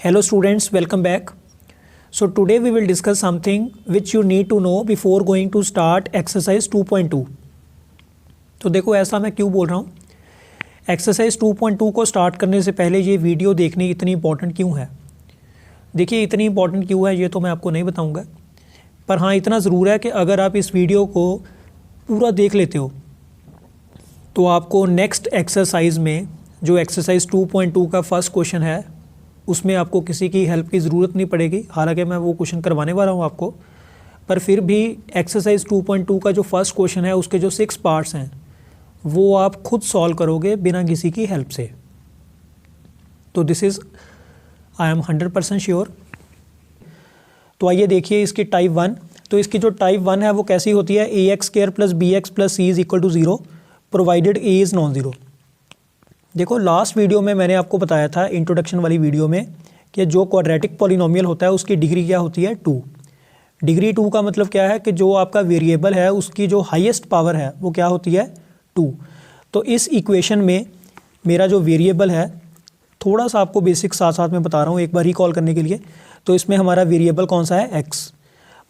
Hello students, welcome back. So today we will discuss something which you need to know before going to start exercise 2.2. तो देखो ऐसा मैं क्यों बोल रहा हूँ, एक्सरसाइज 2.2 को स्टार्ट करने से पहले ये वीडियो देखनी इतनी इंपॉर्टेंट क्यों है। देखिए इतनी इंपॉर्टेंट क्यों है ये तो मैं आपको नहीं बताऊँगा, पर हाँ इतना ज़रूर है कि अगर आप इस वीडियो को पूरा देख लेते हो तो आपको नेक्स्ट एक्सरसाइज में जो एक्सरसाइज 2.2 का फर्स्ट क्वेश्चन है उसमें आपको किसी की हेल्प की ज़रूरत नहीं पड़ेगी। हालांकि मैं वो क्वेश्चन करवाने वाला हूँ आपको, पर फिर भी एक्सरसाइज 2.2 का जो फर्स्ट क्वेश्चन है उसके जो 6 पार्ट्स हैं वो आप खुद सॉल्व करोगे बिना किसी की हेल्प से। तो this is I am 100% sure. तो आइए देखिए इसकी टाइप 1। तो इसकी जो टाइप 1 है वो कैसी होती है, A x square plus B x plus C is equal to 0 provided A is non zero. देखो लास्ट वीडियो में मैंने आपको बताया था इंट्रोडक्शन वाली वीडियो में कि जो क्वाड्रेटिक पॉलिनोमियल होता है उसकी डिग्री क्या होती है, 2। डिग्री 2 का मतलब क्या है कि जो आपका वेरिएबल है उसकी जो हाईएस्ट पावर है वो क्या होती है, 2। तो इस इक्वेशन में मेरा जो वेरिएबल है, थोड़ा सा आपको बेसिक साथ साथ में बता रहा हूँ एक बार रिकॉल करने के लिए। तो इसमें हमारा वेरिएबल कौन सा है, x।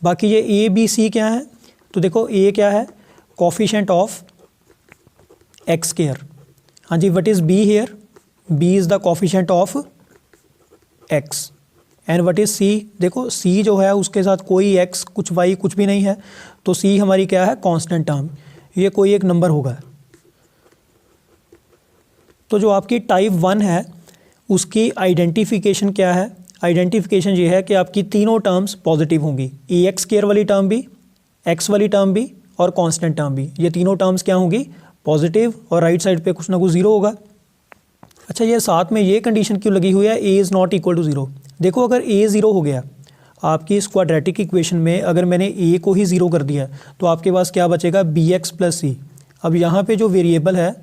बाकी ये ए बी सी क्या है, तो देखो ए क्या है, कोफिशिएंट ऑफ एक्स स्क्वायर। हाँ जी, what is B here, B is the coefficient of X. And what is C, देखो सी जो है उसके साथ कोई एक्स कुछ वाई कुछ भी नहीं है, तो सी हमारी क्या है, कांस्टेंट टर्म, ये कोई एक नंबर होगा। तो जो आपकी टाइप 1 है उसकी आइडेंटिफिकेशन क्या है, आइडेंटिफिकेशन ये है कि आपकी तीनों टर्म्स पॉजिटिव होंगी, ए एक्स स्क्वायर वाली टर्म भी, एक्स वाली टर्म भी और कांस्टेंट टर्म भी। ये तीनों टर्म्स क्या होंगी, पॉजिटिव, और राइट साइड पे कुछ ना कुछ 0 होगा। अच्छा ये साथ में ये कंडीशन क्यों लगी हुई है, a is not equal to 0। देखो अगर ए 0 हो गया आपकी इस क्वाड्रेटिक इक्वेशन में, अगर मैंने ए को ही 0 कर दिया तो आपके पास क्या बचेगा, बी एक्स प्लस सी। अब यहाँ पे जो वेरिएबल है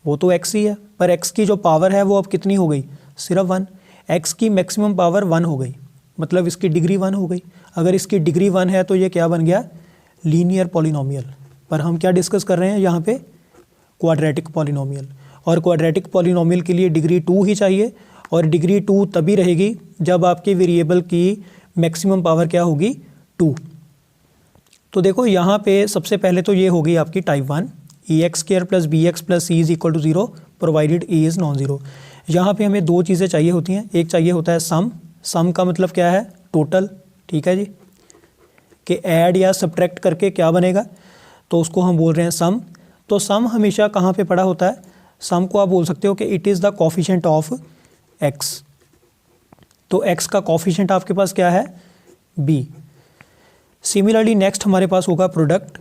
वो तो एक्स ही है, पर एक्स की जो पावर है वो अब कितनी हो गई, सिर्फ 1। एक्स की मैक्सिमम पावर 1 हो गई, मतलब इसकी डिग्री 1 हो गई। अगर इसकी डिग्री 1 है तो ये क्या बन गया, लीनियर पॉलिनोमियल। पर हम क्या डिस्कस कर रहे हैं यहाँ पे, क्वाड्रेटिक पॉलिनोमियल। और क्वाड्रेटिक पॉलिनोमियल के लिए डिग्री 2 ही चाहिए, और डिग्री 2 तभी रहेगी जब आपके वेरिएबल की मैक्सिमम पावर क्या होगी, 2। तो देखो यहाँ पे सबसे पहले तो ये होगी आपकी type 1, a x square plus B x plus C is equal to 0 provided A is non zero. यहाँ पे हमें 2 चीज़ें चाहिए होती हैं। एक चाहिए होता है सम, सम का मतलब क्या है, टोटल, ठीक है जी, कि ऐड या सब्ट्रैक्ट करके क्या बनेगा, तो उसको हम बोल रहे हैं सम। तो सम हमेशा कहाँ पे पड़ा होता है, सम को आप बोल सकते हो कि it is the coefficient of x. तो एक्स का कोफिशिएंट आपके पास क्या है, बी। सिमिलरली नेक्स्ट हमारे पास होगा प्रोडक्ट।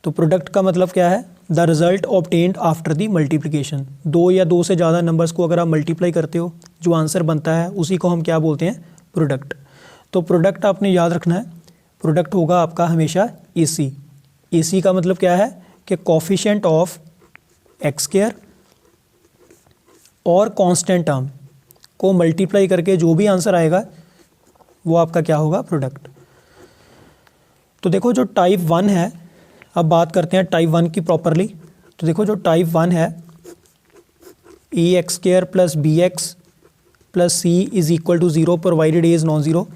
तो प्रोडक्ट का मतलब क्या है, the result obtained after the multiplication. 2 या 2 से ज़्यादा नंबर्स को अगर आप मल्टीप्लाई करते हो जो आंसर बनता है उसी को हम क्या बोलते हैं, प्रोडक्ट। तो प्रोडक्ट आपने याद रखना है, प्रोडक्ट होगा आपका हमेशा ए सी। ए सी का मतलब क्या है कि कोफिशिएंट ऑफ एक्स स्क्वायर और कांस्टेंट टर्म को मल्टीप्लाई करके जो भी आंसर आएगा वो आपका क्या होगा, प्रोडक्ट। तो देखो जो टाइप 1 है, अब बात करते हैं टाइप 1 की प्रॉपरली। तो देखो जो टाइप 1 है, A x square plus B x plus C is equal to 0 provided A is non zero.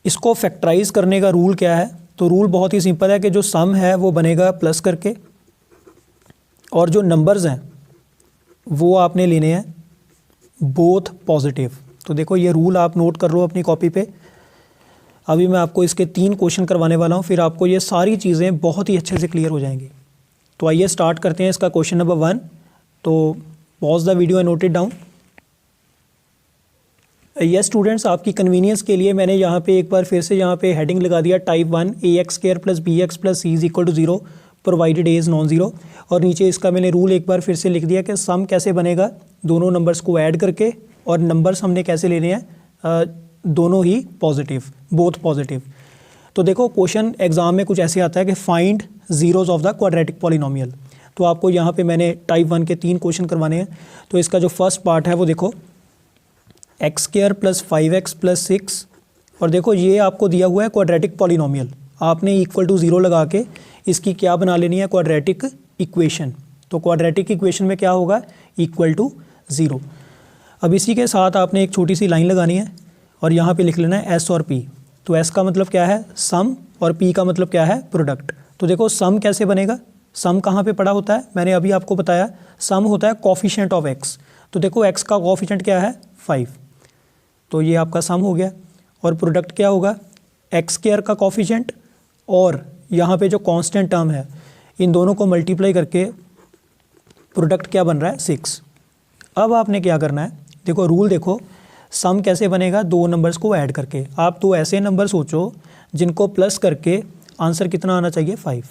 इसको फैक्टराइज करने का रूल क्या है, तो रूल बहुत ही सिंपल है कि जो सम है वो बनेगा प्लस करके, और जो नंबर्स हैं वो आपने लेने हैं बोथ पॉजिटिव। तो देखो ये रूल आप नोट कर लो अपनी कॉपी पे। अभी मैं आपको इसके 3 क्वेश्चन करवाने वाला हूँ, फिर आपको ये सारी चीज़ें बहुत ही अच्छे से क्लियर हो जाएंगी। तो आइए स्टार्ट करते हैं इसका क्वेश्चन नंबर 1। तो pause the video and note it down. Yes students, आपकी कन्वीनियंस के लिए मैंने यहाँ पे एक बार फिर से यहाँ पे हेडिंग लगा दिया, type 1, a x square plus B x plus C is equal to 0 provided A is non zero. और नीचे इसका मैंने रूल एक बार फिर से लिख दिया कि सम कैसे बनेगा, दोनों नंबर्स को ऐड करके, और नंबर्स हमने कैसे लेने हैं, दोनों ही पॉजिटिव, बोथ पॉजिटिव। तो देखो क्वेश्चन एग्जाम में कुछ ऐसे आता है कि find zeros of the quadratic polynomial. तो आपको यहाँ पे मैंने टाइप 1 के 3 क्वेश्चन करवाने हैं। तो इसका जो फर्स्ट पार्ट है वो देखो, x square plus 5x plus 6, और देखो ये आपको दिया हुआ है क्वाड्रेटिक पॉलिनोमियल, आपने इक्वल टू 0 लगा के इसकी क्या बना लेनी है, क्वाड्रेटिक इक्वेशन। तो क्वाड्रेटिक इक्वेशन में क्या होगा, इक्वल टू 0। अब इसी के साथ आपने एक छोटी सी लाइन लगानी है और यहाँ पे लिख लेना है एस और पी। तो एस का मतलब क्या है, सम, और पी का मतलब क्या है, प्रोडक्ट। तो देखो सम कैसे बनेगा, सम कहाँ पे पड़ा होता है, मैंने अभी आपको बताया, सम होता है कोफिशिएंट ऑफ एक्स। तो देखो एक्स का कोफिशिएंट क्या है, 5, तो ये आपका सम हो गया। और प्रोडक्ट क्या होगा, एक्स स्क्वायर का कोफिशिएंट और यहाँ पे जो कांस्टेंट टर्म है, इन दोनों को मल्टीप्लाई करके प्रोडक्ट क्या बन रहा है, 6। अब आपने क्या करना है, देखो रूल देखो, सम कैसे बनेगा, दो नंबर्स को ऐड करके। आप दो ऐसे नंबर सोचो जिनको प्लस करके आंसर कितना आना चाहिए, 5।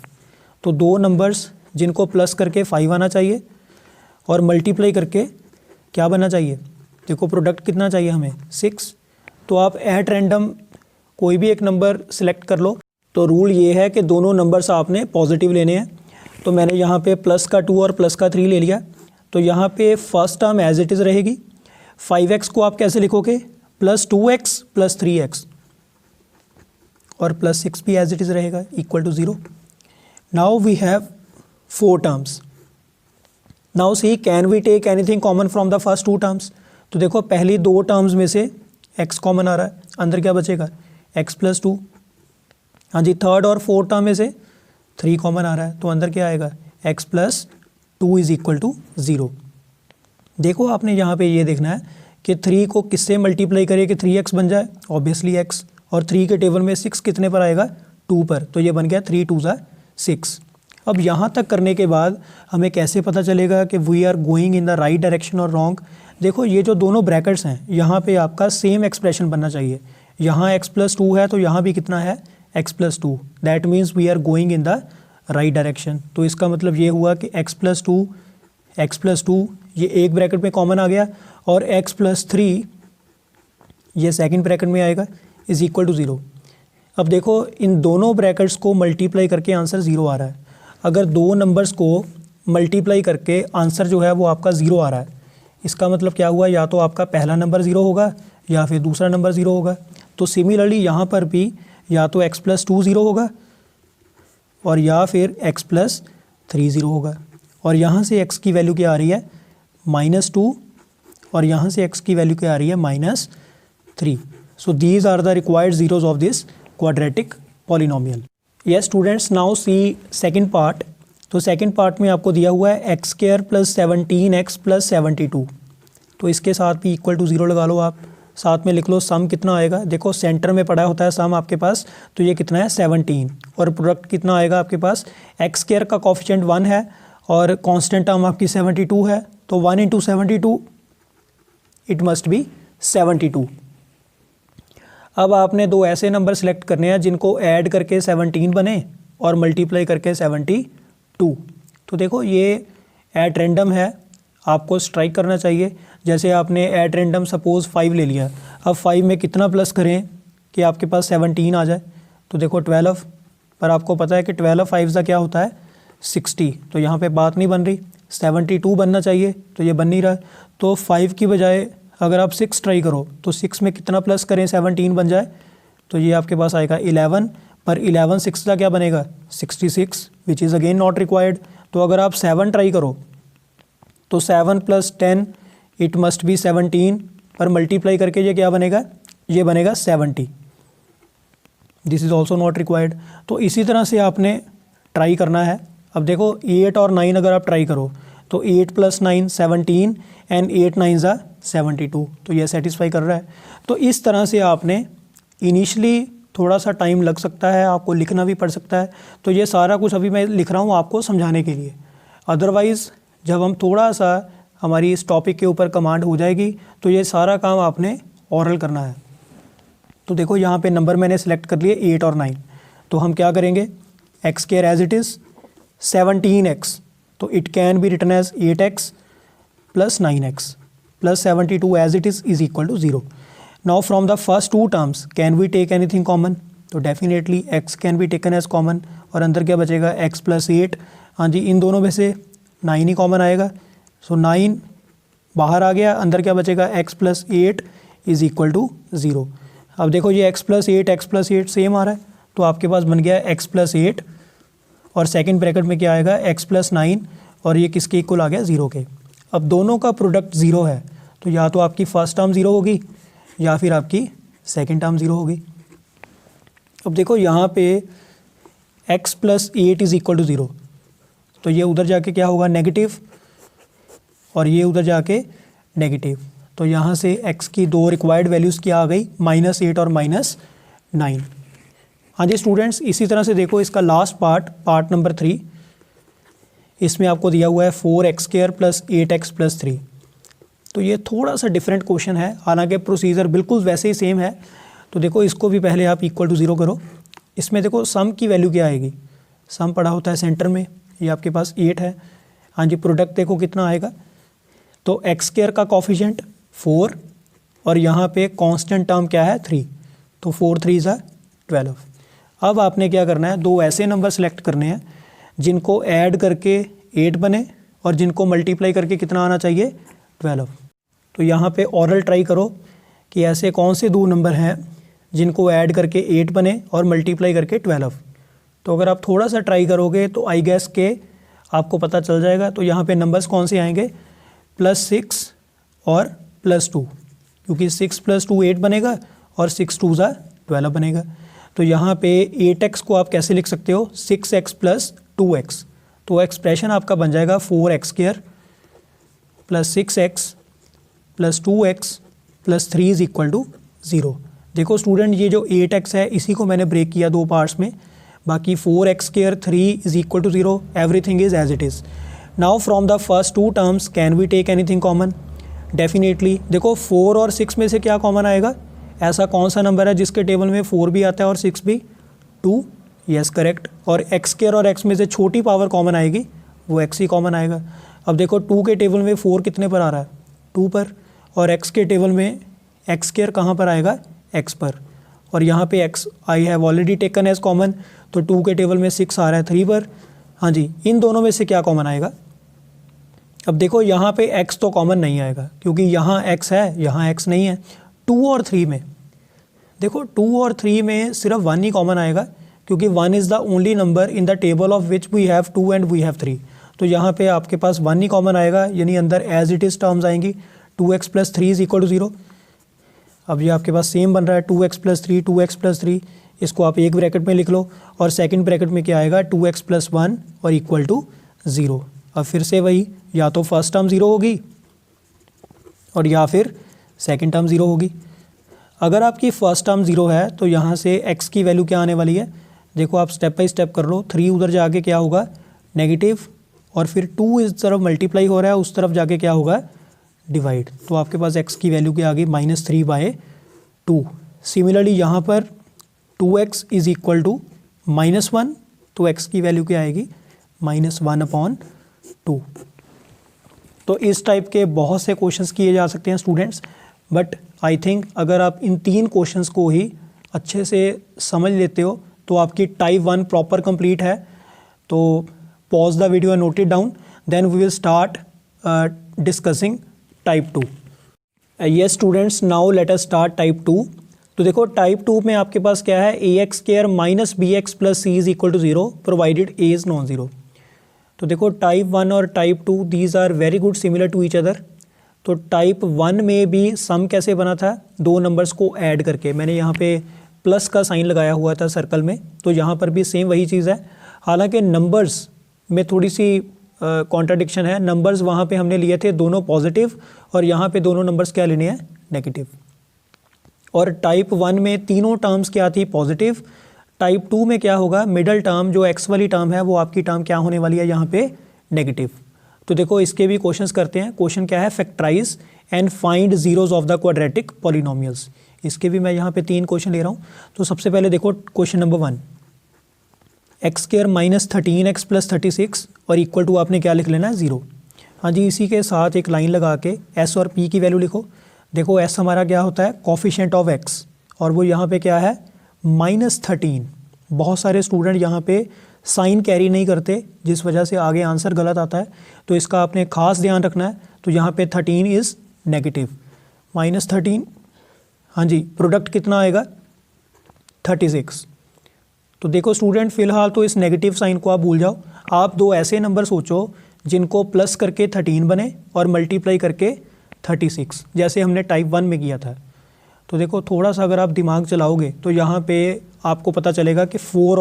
तो दो नंबर्स जिनको प्लस करके 5 आना चाहिए और मल्टीप्लाई करके क्या बनना चाहिए, देखो प्रोडक्ट कितना चाहिए हमें, 6। तो आप एट रैंडम कोई भी एक नंबर सेलेक्ट कर लो। तो रूल ये है कि दोनों नंबर्स आपने पॉजिटिव लेने हैं। तो मैंने यहाँ पे प्लस का 2 और प्लस का 3 ले लिया। तो यहाँ पे first term as it is रहेगी। 5x को आप कैसे लिखोगे, प्लस 2x प्लस 3x, और प्लस 6 भी एज इट इज़ रहेगा, equal to 0। Now we have 4 terms. Now see can we take anything common from the first 2 terms. तो देखो पहली 2 टर्म्स में से x कॉमन आ रहा है, अंदर क्या बचेगा, x प्लस 2। हाँ जी, थर्ड और फोर्थ टर्म में से 3 कॉमन आ रहा है, तो अंदर क्या आएगा, x plus 2 is equal to 0। देखो आपने यहाँ पे ये देखना है कि 3 को किससे मल्टीप्लाई करें कि 3x बन जाए, ऑब्वियसली x, और 3 के टेबल में 6 कितने पर आएगा, 2 पर, तो ये बन गया 3 2 6। अब यहाँ तक करने के बाद हमें कैसे पता चलेगा कि we are going in the right direction और रॉन्ग। देखो ये जो दोनों ब्रैकेट्स हैं, यहाँ पे आपका सेम एक्सप्रेशन बनना चाहिए। यहाँ x प्लस 2 है तो यहाँ भी कितना है, x plus 2, that means we are going in the right direction. तो इसका मतलब ये हुआ कि x प्लस 2 ये एक ब्रैकेट में कॉमन आ गया, और x प्लस 3 ये सेकंड ब्रैकेट में आएगा, इज इक्वल टू 0। अब देखो इन दोनों ब्रैकेट्स को मल्टीप्लाई करके आंसर 0 आ रहा है। अगर दो नंबर्स को मल्टीप्लाई करके आंसर जो है वो आपका 0 आ रहा है, इसका मतलब क्या हुआ, या तो आपका पहला नंबर 0 होगा या फिर दूसरा नंबर 0 होगा। तो सिमिलरली यहाँ पर भी या तो x प्लस 2 0 होगा और या फिर x प्लस 3 0 होगा। और यहाँ से x की वैल्यू क्या आ रही है, -2, और यहाँ से x की वैल्यू क्या आ रही है, -3। So these are the required zeros of this quadratic polynomial. Yes students, now see second part. तो सेकंड पार्ट में आपको दिया हुआ है x square plus 17x plus 72। तो इसके साथ भी इक्वल टू 0 लगा लो आप, साथ में लिख लो सम कितना आएगा। देखो सेंटर में पड़ा होता है सम आपके पास, तो ये कितना है 17, और प्रोडक्ट कितना आएगा आपके पास, एक्स स्क्वायर का कोफिशिएंट 1 है और कांस्टेंट टर्म आपकी 72 है, तो 1 इंटू 72 इट मस्ट बी 72। अब आपने दो ऐसे नंबर सेलेक्ट करने हैं जिनको ऐड करके 17 बने और मल्टीप्लाई करके 72। तो देखो ये एट रैंडम है, आपको स्ट्राइक करना चाहिए। जैसे आपने एट रैंडम सपोज़ 5 ले लिया, अब 5 में कितना प्लस करें कि आपके पास 17 आ जाए। तो देखो 12, पर आपको पता है कि 12 5 का क्या होता है 60, तो यहाँ पे बात नहीं बन रही, 72 बनना चाहिए, तो ये बन नहीं रहा। तो 5 की बजाय अगर आप 6 ट्राई करो तो 6 में कितना प्लस करें 17 बन जाए, तो ये आपके पास आएगा 11, पर 11 6 का क्या बनेगा 66, which is again not required. तो अगर आप 7 ट्राई करो तो 7 प्लस 10 इट मस्ट बी 17, पर मल्टीप्लाई करके ये क्या बनेगा, ये बनेगा 70, this is also not required. तो इसी तरह से आपने ट्राई करना है। अब देखो 8 और 9 अगर आप ट्राई करो तो 8 प्लस 9 17 एंड 8 9 ज़ा 72, तो ये सेटिस्फाई कर रहा है। तो इस तरह से आपने इनिशियली थोड़ा सा टाइम लग सकता है, आपको लिखना भी पड़ सकता है। तो ये सारा कुछ अभी मैं लिख रहा हूँ आपको समझाने के लिए। अदरवाइज़ जब हम थोड़ा सा हमारी इस टॉपिक के ऊपर कमांड हो जाएगी तो ये सारा काम आपने ओरल करना है। तो देखो यहाँ पे नंबर मैंने सेलेक्ट कर लिए 8 और 9, तो हम क्या करेंगे, X square as it is 17x, तो it can be written as 8x plus 9x plus 72 as it is equal to 0। Now from the first 2 terms can we take anything common, तो definitely x can be taken as common, और अंदर क्या बचेगा x plus 8। हाँ जी, इन दोनों में से 9 ही common आएगा, सो 9 बाहर आ गया, अंदर क्या बचेगा x plus 8 is equal to 0। अब देखो ये x प्लस 8 सेम आ रहा है, तो आपके पास बन गया x प्लस 8, और सेकंड ब्रैकेट में क्या आएगा x प्लस 9, और ये किसके इक्वल आ गया 0 के। अब दोनों का प्रोडक्ट 0 है, तो या तो आपकी फर्स्ट टर्म 0 होगी या फिर आपकी सेकंड टर्म 0 होगी। अब देखो यहाँ पे x plus 8 is equal to 0, तो ये उधर जाके क्या होगा नेगेटिव और ये उधर जाके नेगेटिव। तो यहाँ से x की दो रिक्वायर्ड वैल्यूज़ क्या आ गई, -8 और -9। हाँ जी स्टूडेंट्स, इसी तरह से देखो इसका लास्ट पार्ट नंबर 3, इसमें आपको दिया हुआ है 4x² प्लस 8x प्लस 3। तो ये थोड़ा सा डिफरेंट क्वेश्चन है, हालांकि प्रोसीजर बिल्कुल वैसे ही सेम है। तो देखो इसको भी पहले आप इक्वल टू 0 करो। इसमें देखो सम की वैल्यू क्या आएगी, सम पड़ा होता है सेंटर में, ये आपके पास 8 है। हाँ जी, प्रोडक्ट देखो कितना आएगा, तो x² का कॉफिशेंट 4 और यहाँ पे कांस्टेंट टर्म क्या है 3, तो 4 3 ज़ा 12। अब आपने क्या करना है, दो ऐसे नंबर सेलेक्ट करने हैं जिनको ऐड करके 8 बने और जिनको मल्टीप्लाई करके कितना आना चाहिए 12। तो यहाँ पे ऑरल ट्राई करो कि ऐसे कौन से दो नंबर हैं जिनको ऐड करके 8 बने और मल्टीप्लाई करके 12। तो अगर आप थोड़ा सा ट्राई करोगे तो आई गेस के आपको पता चल जाएगा। तो यहाँ पे नंबर्स कौन से आएंगे, +6 और +2, क्योंकि 6 + 2 8 बनेगा और 6 2 ज़ा 12 बनेगा। तो यहाँ पे 8x को आप कैसे लिख सकते हो, 6x + 2x। तो एक्सप्रेशन आपका बन जाएगा 4x² + 6x + 2x + 3 is equal to 0। देखो स्टूडेंट, ये जो 8x है इसी को मैंने ब्रेक किया दो पार्ट्स में, बाकी 4x², 3 is equal to 0, everything is as it is. Now from the first two terms can we take anything common, definitely. देखो 4 और 6 में से क्या कॉमन आएगा, ऐसा कौन सा नंबर है जिसके टेबल में 4 भी आता है और 6 भी, 2, यस करेक्ट। और x² और x में से छोटी पावर कॉमन आएगी, वो x ही कॉमन आएगा। अब देखो 2 के टेबल में 4 कितने पर आ रहा है, 2 पर, और x के टेबल में x² कहाँ पर आएगा, x पर, और यहाँ पे x I have already taken as common, तो 2 के टेबल में 6 आ रहा है 3 पर। हाँ जी, इन दोनों में से क्या कॉमन आएगा। अब देखो यहाँ पे x तो कॉमन नहीं आएगा क्योंकि यहाँ x है, यहाँ x नहीं है। 2 और 3 में देखो, 2 और 3 में सिर्फ 1 ही कॉमन आएगा क्योंकि 1 is the only number in the table of which we have 2 and we have 3। तो यहाँ पे आपके पास 1 ही कॉमन आएगा, यानी अंदर एज इट इज़ टर्म्स आएंगी, 2x + 3 इज़ इक्वल टू 0। अब ये आपके पास सेम बन रहा है, 2x + 3, 2x + 3, इसको आप एक ब्रैकेट में लिख लो, और सेकंड ब्रैकेट में क्या आएगा, 2x + 1 और इक्वल टू 0। अब फिर से वही, या तो फर्स्ट टर्म 0 होगी और या फिर सेकंड टर्म 0 होगी। अगर आपकी फर्स्ट टर्म 0 है तो यहाँ से x की वैल्यू क्या आने वाली है, देखो आप स्टेप बाय स्टेप कर लो। 3 उधर जाके क्या होगा, नेगेटिव, और फिर 2 इस तरफ मल्टीप्लाई हो रहा है, उस तरफ जाके क्या होगा, डिवाइड। तो आपके पास x की वैल्यू क्या आ गई, -3/2। सिमिलरली यहाँ पर 2x इज़ इक्वल टू -1, तो x की वैल्यू क्या आएगी, -1/2। तो इस टाइप के बहुत से क्वेश्चंस किए जा सकते हैं स्टूडेंट्स, बट आई थिंक अगर आप इन 3 क्वेश्चंस को ही अच्छे से समझ लेते हो तो आपकी टाइप 1 प्रॉपर कंप्लीट है। तो pause the video and note it down, then we will start discussing type 2। Yes students, now let us start type 2। तो देखो टाइप 2 में आपके पास क्या है, ax² - bx + c is equal to 0 provided a is non zero. तो देखो type 1 और type 2 these are very good similar to each other. तो टाइप 1 में भी सम कैसे बना था, दो नंबर्स को ऐड करके, मैंने यहाँ पे प्लस का साइन लगाया हुआ था सर्कल में, तो यहाँ पर भी सेम वही चीज़ है। हालांकि नंबर्स में थोड़ी सी कॉन्ट्राडिक्शन है, नंबर्स वहाँ पे हमने लिए थे दोनों पॉजिटिव और यहाँ पे दोनों नंबर्स क्या लेने हैं, नेगेटिव। और टाइप 1 में तीनों टर्म्स क्या थी, पॉजिटिव। टाइप 2 में क्या होगा, मिडल टर्म जो x वाली टर्म है वो आपकी टर्म क्या होने वाली है, यहाँ पे नेगेटिव। तो देखो इसके भी क्वेश्चंस करते हैं। क्वेश्चन क्या है, factorise and find zeros of the quadratic polynomials. इसके भी मैं यहाँ पे 3 क्वेश्चन ले रहा हूँ। तो सबसे पहले देखो क्वेश्चन नंबर 1, x² - 13x + 36 और इक्वल टू आपने क्या लिख लेना है, 0। हाँ जी, इसी के साथ एक लाइन लगा के s और p की वैल्यू लिखो। देखो s हमारा क्या होता है, कोफिशिएंट ऑफ x, और वो यहाँ पे क्या है, -13। बहुत सारे स्टूडेंट यहाँ पे साइन कैरी नहीं करते, जिस वजह से आगे आंसर गलत आता है, तो इसका आपने खास ध्यान रखना है। तो यहाँ पे 13 इज़ नेगेटिव, -13। हाँ जी, प्रोडक्ट कितना आएगा, 36। तो देखो स्टूडेंट, फिलहाल तो इस नेगेटिव साइन को आप भूल जाओ। आप दो ऐसे नंबर सोचो जिनको प्लस करके 13 बने और मल्टीप्लाई करके 36, जैसे हमने टाइप 1 में किया था। तो देखो थोड़ा सा अगर आप दिमाग चलाओगे तो यहाँ पे आपको पता चलेगा कि 4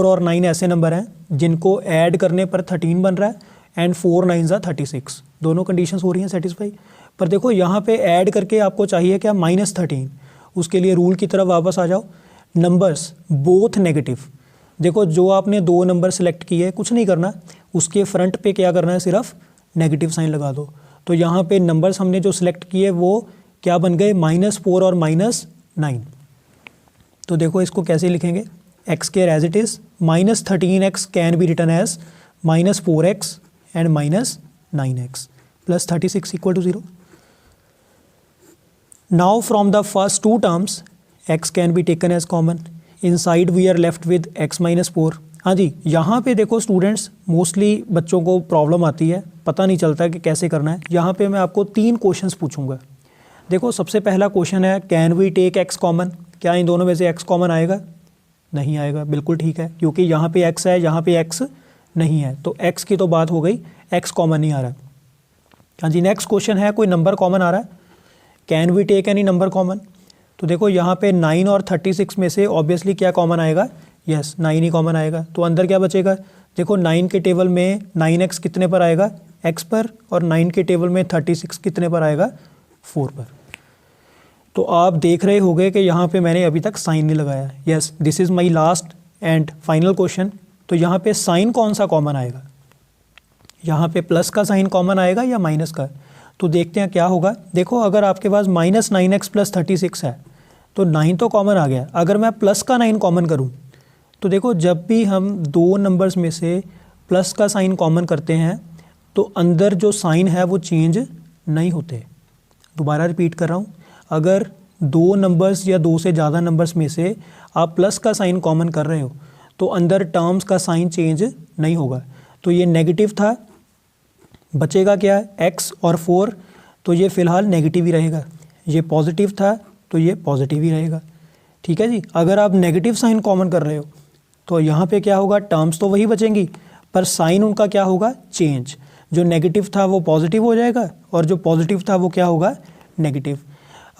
और 9 ऐसे नंबर हैं जिनको ऐड करने पर 13 बन रहा है एंड 4 9 ज़ा 36, दोनों कंडीशंस हो रही हैं सेटिस्फाई। पर देखो यहाँ पे ऐड करके आपको चाहिए क्या, -13। उसके लिए रूल की तरफ वापस आ जाओ, नंबर्स बोथ नेगेटिव। देखो जो आपने 2 नंबर सेलेक्ट किए, कुछ नहीं करना, उसके फ्रंट पे क्या करना है, सिर्फ नेगेटिव साइन लगा दो। तो यहाँ पे नंबर्स हमने जो सिलेक्ट किए वो क्या बन गए, -4 और -9। तो देखो इसको कैसे लिखेंगे, x square as it is, -13x can be written as -4x and -9x plus 36 equal to 0। Now from the first 2 terms x can be taken as common, inside we are left with x -4। हाँ जी, यहाँ पे देखो students, mostly बच्चों को problem आती है, पता नहीं चलता कि कैसे करना है। यहाँ पे मैं आपको 3 क्वेश्चंस पूछूंगा। देखो सबसे पहला क्वेश्चन है, can we take x common, क्या इन दोनों में से x कॉमन आएगा? नहीं आएगा, बिल्कुल ठीक है, क्योंकि यहाँ पे x है, यहाँ पे x नहीं है, तो x की तो बात हो गई, x कॉमन नहीं आ रहा। हाँ जी, नेक्स्ट क्वेश्चन है, कोई नंबर कॉमन आ रहा है, can we take any number common. तो देखो यहाँ पे 9 और 36 में से ऑब्वियसली क्या कॉमन आएगा, यस 9 ही कॉमन आएगा। तो अंदर क्या बचेगा, देखो 9 के टेबल में 9x कितने पर आएगा, x पर, और 9 के टेबल में 36 कितने पर आएगा, 4 पर। तो आप देख रहे होंगे कि यहाँ पे मैंने अभी तक साइन नहीं लगाया। Yes, this is my last and final question. तो यहाँ पे साइन कौन सा कॉमन आएगा, यहाँ पे प्लस का साइन कॉमन आएगा या माइनस का? तो देखते हैं क्या होगा। देखो अगर आपके पास -9x + 36 है तो 9 तो कॉमन आ गया। अगर मैं प्लस का 9 कॉमन करूँ तो देखो जब भी हम 2 नंबर्स में से प्लस का साइन कॉमन करते हैं तो अंदर जो साइन है वो चेंज नहीं होते। दोबारा रिपीट कर रहा हूँ, अगर 2 नंबर्स या 2 से ज़्यादा नंबर्स में से आप प्लस का साइन कॉमन कर रहे हो तो अंदर टर्म्स का साइन चेंज नहीं होगा। तो ये नेगेटिव था, बचेगा क्या, x और 4, तो ये फ़िलहाल नेगेटिव ही रहेगा। ये पॉजिटिव था तो ये पॉजिटिव ही रहेगा। ठीक है जी। अगर आप नेगेटिव साइन कॉमन कर रहे हो तो यहाँ पे क्या होगा, टर्म्स तो वही बचेंगी पर साइन उनका क्या होगा, चेंज। जो नेगेटिव था वो पॉजिटिव हो जाएगा और जो पॉजिटिव था वो क्या होगा, नेगेटिव।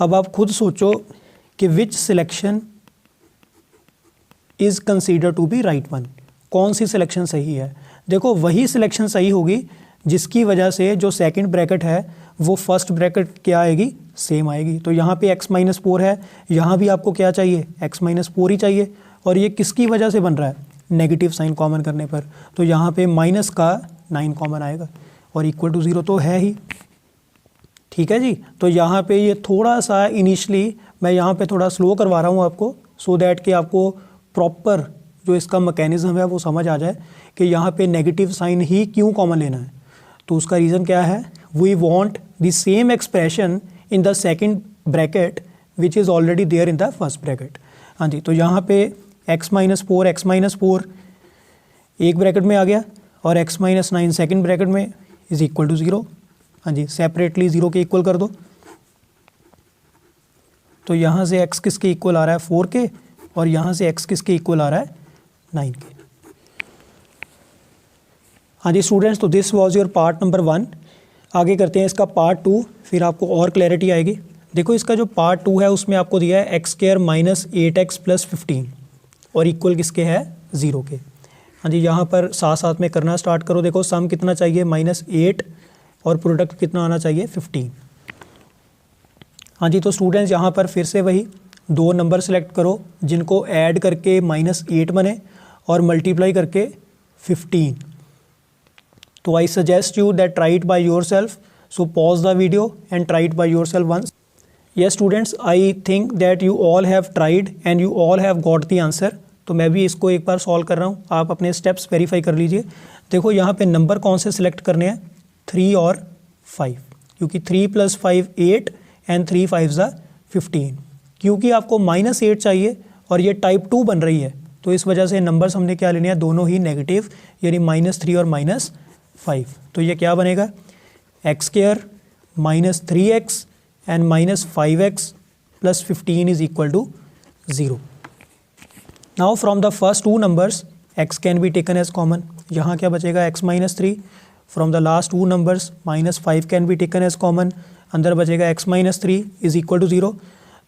अब आप खुद सोचो कि which selection is consider to be right one, कौन सी सिलेक्शन सही है। देखो वही सिलेक्शन सही होगी जिसकी वजह से जो सेकंड ब्रैकेट है वो फर्स्ट ब्रैकेट क्या आएगी, सेम आएगी। तो यहाँ पे x - 4 है, यहाँ भी आपको क्या चाहिए, x - 4 ही चाहिए। और ये किसकी वजह से बन रहा है, नेगेटिव साइन कॉमन करने पर। तो यहाँ पे माइनस का 9 कॉमन आएगा और इक्वल टू 0 तो है ही। ठीक है जी। तो यहाँ पे ये थोड़ा सा इनिशियली मैं यहाँ पे थोड़ा स्लो करवा रहा हूँ आपको, सो दैट कि आपको प्रॉपर जो इसका मैकेनिज्म है वो समझ आ जाए कि यहाँ पे नेगेटिव साइन ही क्यों कॉमन लेना है। तो उसका रीज़न क्या है, we want the same expression in the second bracket which is already there in the first bracket. हाँ जी। तो यहाँ पे x - 4 एक ब्रैकेट में आ गया और x - 9 सेकेंड ब्रैकेट में इज़ इक्वल टू 0। हाँ जी, सेपरेटली 0 के इक्वल कर दो। तो यहाँ से x किसके इक्वल आ रहा है, 4 के, और यहाँ से x किसके इक्वल आ रहा है, 9 के। हाँ जी स्टूडेंट्स, तो this was your part number 1। आगे करते हैं इसका पार्ट 2, फिर आपको और क्लैरिटी आएगी। देखो इसका जो पार्ट 2 है उसमें आपको दिया है x² - 8x + 15 और इक्वल किसके है, 0 के। हाँ जी, यहाँ पर साथ साथ में करना स्टार्ट करो। देखो सम कितना चाहिए, -8, और प्रोडक्ट कितना आना चाहिए, 15। हाँ जी, तो स्टूडेंट्स यहाँ पर फिर से वही 2 नंबर सेलेक्ट करो जिनको ऐड करके -8 बने और मल्टीप्लाई करके 15। तो I suggest you that try it by yourself. So pause the video and try it by yourself once. Yes students, I think that you all have tried and you all have got the answer. तो मैं भी इसको एक बार solve कर रहा हूँ, आप अपने स्टेप्स वेरीफाई कर लीजिए। देखो यहाँ पे नंबर कौन से सिलेक्ट करने हैं, 3 और 5, क्योंकि 3 + 5 8 एंड 3 5 15। क्योंकि आपको -8 चाहिए और ये टाइप 2 बन रही है तो इस वजह से नंबर्स हमने क्या लेने हैं, दोनों ही नेगेटिव, यानी -3 और -5। तो ये क्या बनेगा, x² - 3x and -5x + 15 is equal to 0। Now from the first 2 numbers x can be taken as common. यहाँ क्या बचेगा, x - 3 from the last two numbers -5 can be taken as common, अंदर बचेगा x-3 इज इक्वल टू 0।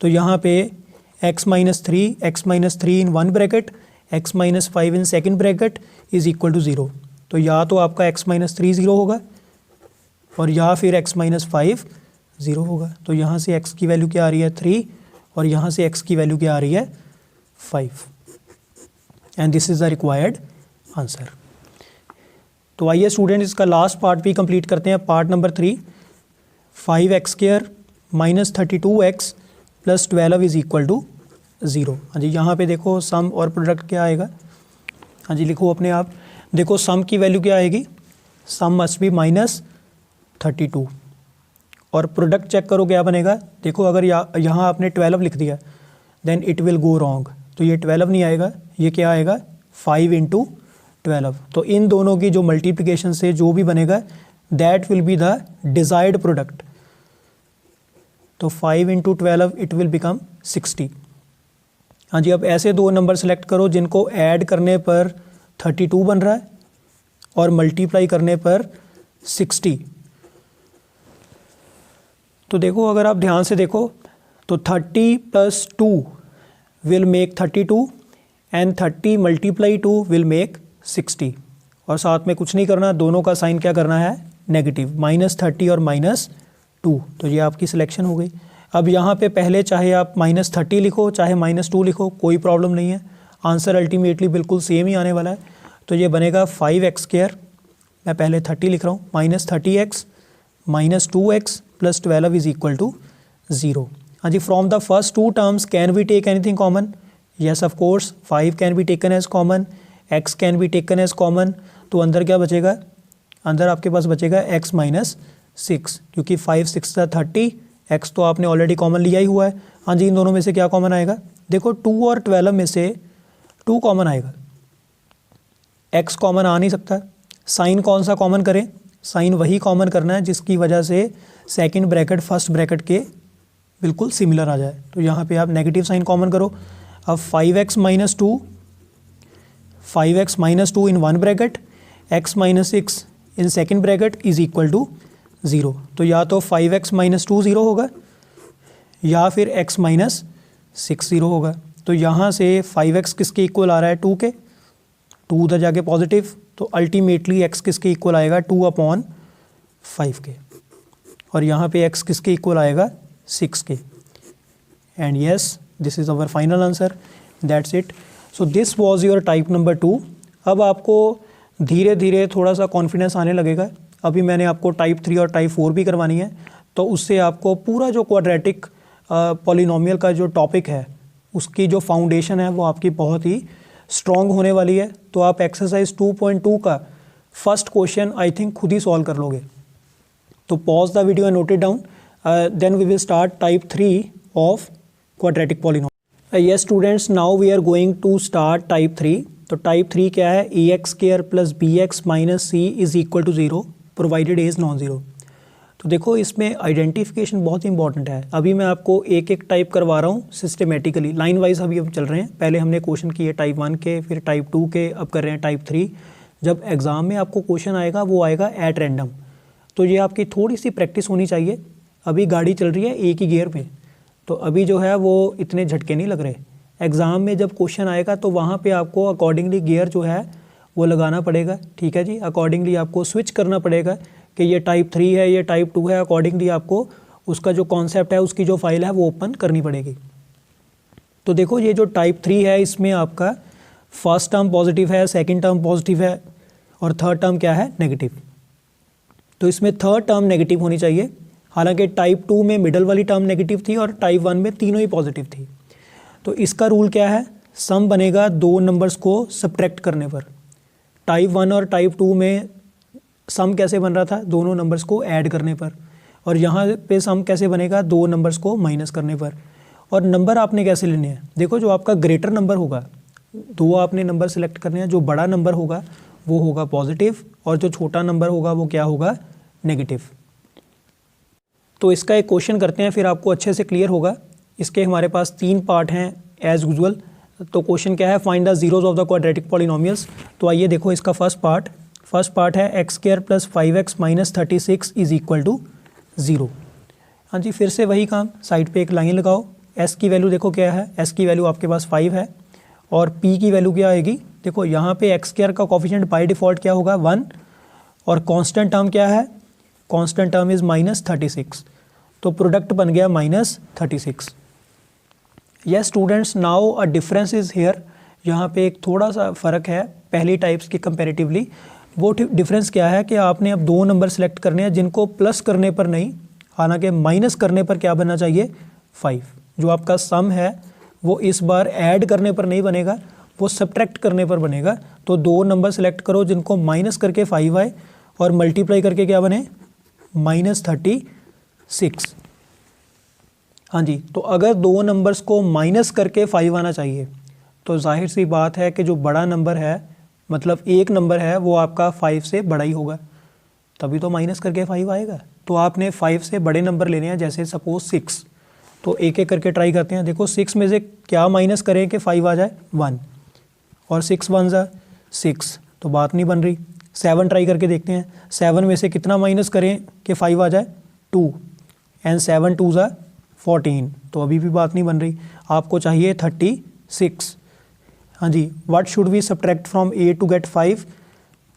तो यहाँ पे x-3 in one bracket, x-5 in second bracket is equal to 0। तो या तो आपका x-3 0 होगा और या फिर x-5 0 होगा। तो यहाँ से x की वैल्यू क्या आ रही है 3 और यहाँ से x की वैल्यू क्या आ रही है 5 and this is the required answer. तो आइए स्टूडेंट इसका लास्ट पार्ट भी कंप्लीट करते हैं, part number 3। 5x² -32x + 12 is equal to 0। हाँ जी, यहाँ पे देखो सम और प्रोडक्ट क्या आएगा। हाँ जी, लिखो अपने आप। देखो सम की वैल्यू क्या आएगी, सम मस्ट बी -32 और प्रोडक्ट चेक करो क्या बनेगा। देखो अगर यहाँ आपने 12 लिख दिया then it will go wrong, तो ये 12 नहीं आएगा, ये क्या आएगा 5 × 12। तो इन दोनों की जो मल्टीप्लिकेशन से जो भी बनेगा that will be the desired product. तो 5 × 12 इट विल बिकम 60। हाँ जी, अब ऐसे दो नंबर सेलेक्ट करो जिनको ऐड करने पर 32 बन रहा है और मल्टीप्लाई करने पर 60। तो देखो अगर आप ध्यान से देखो तो 30 + 2 will make 32 and 30 × 2 will make 60। और साथ में कुछ नहीं करना, दोनों का साइन क्या करना है नेगेटिव, -30 और -2। तो ये आपकी सिलेक्शन हो गई। अब यहाँ पे पहले चाहे आप -30 लिखो चाहे -2 लिखो, कोई प्रॉब्लम नहीं है, आंसर अल्टीमेटली बिल्कुल सेम ही आने वाला है। तो ये बनेगा 5x², मैं पहले 30 लिख रहा हूँ, -30x -2x + 12 is equal to 0। हाँ जी, from the first two terms can we take anything common? Yes of course, 5 can be taken as common, x can be taken as common. तो अंदर क्या बचेगा, अंदर आपके पास बचेगा x -6, क्योंकि 5 6 30, x तो आपने ऑलरेडी कॉमन लिया ही हुआ है। हाँ जी, इन दोनों में से क्या कॉमन आएगा, देखो 2 और 12 में से 2 कॉमन आएगा, x कॉमन आ नहीं सकता। साइन कौन सा कॉमन करें, साइन वही कॉमन करना है जिसकी वजह से सेकंड ब्रैकेट फर्स्ट ब्रैकेट के बिल्कुल सिमिलर आ जाए। तो यहाँ पे आप नेगेटिव साइन कॉमन करो। अब 5x -2 in one bracket, x -6 in second bracket is equal to 0। तो या तो 5x -2 0 होगा या फिर x -6 0 होगा। तो यहाँ से 5x किसके इक्वल आ रहा है 2 के, 2 उधर जाके पॉजिटिव, तो अल्टीमेटली x किसके इक्वल आएगा 2/5 के, और यहाँ पे x किसके इक्वल आएगा 6 के। And yes, this is our final answer, that's it. So this was your type number 2। अब आपको धीरे धीरे थोड़ा सा कॉन्फिडेंस आने लगेगा। अभी मैंने आपको टाइप 3 और टाइप 4 भी करवानी है, तो उससे आपको पूरा जो क्वाड्रेटिक पॉलिनोमियल का जो टॉपिक है उसकी जो फाउंडेशन है वो आपकी बहुत ही स्ट्रॉन्ग होने वाली है। तो आप एक्सरसाइज 2.2 का फर्स्ट क्वेश्चन आई थिंक खुद ही सॉल्व कर लोगे। तो pause the video and note it down, then we will start type 3 of quadratic polynomial. Yes students, now we are going to start type 3। तो टाइप 3 क्या है, ax² + bx - c is equal to 0 provided A is non zero. तो देखो इसमें identification बहुत important है। अभी मैं आपको एक एक टाइप करवा रहा हूँ सिस्टमेटिकली, लाइन वाइज अभी हम चल रहे हैं। पहले हमने क्वेश्चन किए टाइप 1 के, फिर टाइप 2 के, अब कर रहे हैं टाइप 3। जब एग्ज़ाम में आपको क्वेश्चन आएगा वो आएगा एट रैंडम, तो ये आपकी थोड़ी सी प्रैक्टिस होनी चाहिए। अभी गाड़ी चल रही है एक ही गियर पे, तो अभी जो है वो इतने झटके नहीं लग रहे। एग्ज़ाम में जब क्वेश्चन आएगा तो वहाँ पे आपको अकॉर्डिंगली गियर जो है वो लगाना पड़ेगा, ठीक है जी। अकॉर्डिंगली आपको स्विच करना पड़ेगा कि ये टाइप 3 है, ये टाइप 2 है। अकॉर्डिंगली आपको उसका जो कॉन्सेप्ट है, उसकी जो फाइल है वो ओपन करनी पड़ेगी। तो देखो ये जो टाइप 3 है इसमें आपका फर्स्ट टर्म पॉजिटिव है, सेकेंड टर्म पॉजिटिव है और थर्ड टर्म क्या है नेगेटिव। तो इसमें थर्ड टर्म नेगेटिव होनी चाहिए। हालांकि टाइप 2 में मिडल वाली टर्म नेगेटिव थी और टाइप 1 में तीनों ही पॉजिटिव थी। तो इसका रूल क्या है, सम बनेगा दो नंबर्स को सब्ट्रैक्ट करने पर। टाइप 1 और टाइप 2 में सम कैसे बन रहा था, दोनों नंबर्स को ऐड करने पर, और यहाँ पे सम कैसे बनेगा, दो नंबर्स को माइनस करने पर। और नंबर आपने कैसे लेने हैं, देखो जो आपका ग्रेटर नंबर होगा, दो आपने नंबर सेलेक्ट करने हैं। जो बड़ा नंबर होगा वो होगा पॉजिटिव और जो छोटा नंबर होगा वो क्या होगा, नेगेटिव। तो इसका एक क्वेश्चन करते हैं, फिर आपको अच्छे से क्लियर होगा। इसके हमारे पास 3 पार्ट हैं एज यूजुअल। तो क्वेश्चन क्या है, find the zeros of the quadratic polynomials. तो आइए देखो इसका फर्स्ट पार्ट, फर्स्ट पार्ट है x square plus 5x minus 36 is equal to 0। हाँ जी, फिर से वही काम, साइड पे एक लाइन लगाओ। s की वैल्यू देखो क्या है, s की वैल्यू आपके पास 5 है और p की वैल्यू क्या आएगी, देखो यहाँ पे एक्स स्क्वायर का कोफिशिएंट बाय डिफ़ॉल्ट क्या होगा 1 और कांस्टेंट टर्म क्या है, कांस्टेंट टर्म इज़ -36, तो प्रोडक्ट बन गया -36। Yes students, now a difference is here, यहाँ पे एक थोड़ा सा फ़र्क है पहली टाइप्स की कंपैरेटिवली। वो डिफरेंस क्या है कि आपने अब दो नंबर सेलेक्ट करने हैं जिनको प्लस करने पर नहीं, हालांकि माइनस करने पर क्या बनना चाहिए 5। जो आपका सम है वो इस बार ऐड करने पर नहीं बनेगा, वो सब्ट्रैक्ट करने पर बनेगा। तो दो नंबर सेलेक्ट करो जिनको माइनस करके 5 आए और मल्टीप्लाई करके क्या बने -36। हाँ जी, तो अगर दो नंबर्स को माइनस करके 5 आना चाहिए तो जाहिर सी बात है कि जो बड़ा नंबर है, मतलब एक नंबर है, वो आपका 5 से बड़ा ही होगा, तभी तो माइनस करके 5 आएगा। तो आपने 5 से बड़े नंबर लेने हैं, जैसे सपोज 6। तो एक एक करके ट्राई करते हैं। देखो 6 में से क्या माइनस करें कि 5 आ जाए 1, और 6 1 ज़ा 6, तो बात नहीं बन रही। 7 ट्राई करके देखते हैं, 7 में से कितना माइनस करें कि 5 आ जाए 2, एंड 7 2 ज़ा 14, तो अभी भी बात नहीं बन रही। आपको चाहिए 36। हाँ जी, what should we subtract from 8 to get 5,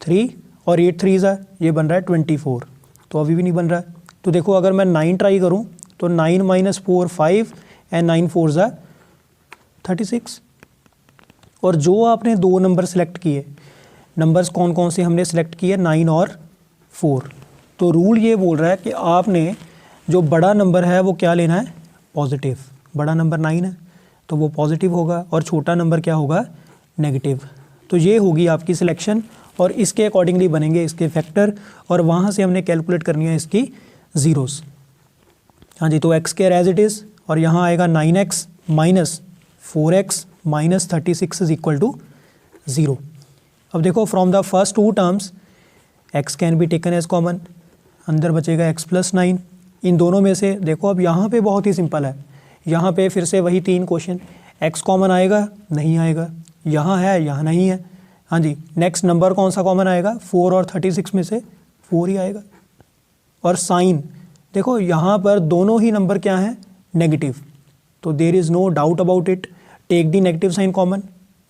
3, और 8 3 ज़ा ये बन रहा है 24, तो अभी भी नहीं बन रहा है। तो देखो अगर मैं 9 ट्राई करूँ तो 9 - 4 5 एंड 9 4 ज़ा 36। और जो आपने दो नंबर सेलेक्ट किए, नंबर्स कौन कौन से हमने सेलेक्ट किए 9 और 4, तो रूल ये बोल रहा है कि आपने जो बड़ा नंबर है वो क्या लेना है पॉजिटिव। बड़ा नंबर 9 है तो वो पॉजिटिव होगा और छोटा नंबर क्या होगा नेगेटिव। तो ये होगी आपकी सिलेक्शन और इसके अकॉर्डिंगली बनेंगे इसके फैक्टर, और वहाँ से हमने कैलकुलेट करनी है इसकी ज़ीरोस। हाँ जी, तो x square as it is, और यहाँ आएगा 9x minus 4x minus 36 is equal to 0। अब देखो from the first two terms x can be taken as common, अंदर बचेगा x + 9। इन दोनों में से देखो अब यहाँ पे बहुत ही सिंपल है, यहाँ पे फिर से वही 3 क्वेश्चन, x कॉमन आएगा नहीं आएगा, यहाँ है यहाँ नहीं है। हाँ जी, नेक्स्ट नंबर कौन सा कॉमन आएगा, 4 और 36 में से 4 ही आएगा। और साइन देखो यहाँ पर दोनों ही नंबर क्या हैं नेगेटिव, तो there is no doubt about it, take the negative sign common.